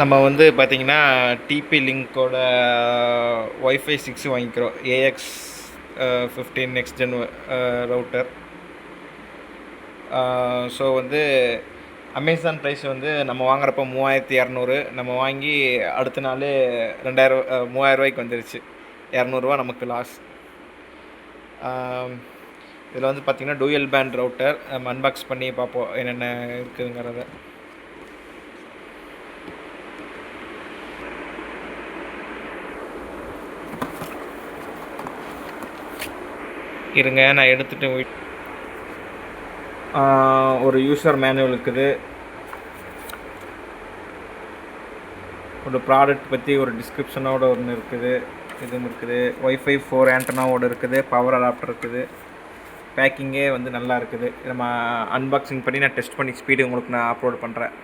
நம்ம வந்து பார்த்திங்கன்னா டிபி லிங்க்கோட ஒய்ஃபை 6 வாங்கிக்கிறோம். AX 15 next gen router. So வந்து அமேசான் ப்ரைஸ் வந்து நம்ம வாங்குறப்போ 3200. நம்ம வாங்கி அடுத்த நாள் 2000 3000 வந்துருச்சு. 200 நமக்கு லாஸ். இதில் வந்து பார்த்திங்கன்னா டூயல் பேண்ட் ரவுட்டர். நம்ம அன்பாக்ஸ் பண்ணி பார்ப்போம் என்னென்ன இருக்குதுங்கிறத. இருங்க, நான் எடுத்துகிட்டு ஒரு யூசர் மேனுவல் இருக்குது. ஒரு ப்ராடக்ட் பற்றி ஒரு டிஸ்கிரிப்ஷனோட ஒன்று இருக்குது. இதுவும் இருக்குது. ஒய்ஃபை 4 ஆண்டனாவோடு இருக்குது. பவர் அடாப்டர் இருக்குது. பேக்கிங்கே வந்து நல்லா இருக்குது. நம்ம அன்பாக்சிங் பண்ணி நான் டெஸ்ட் பண்ணி ஸ்பீடு உங்களுக்கு நான் அப்லோட் பண்ணுறேன்.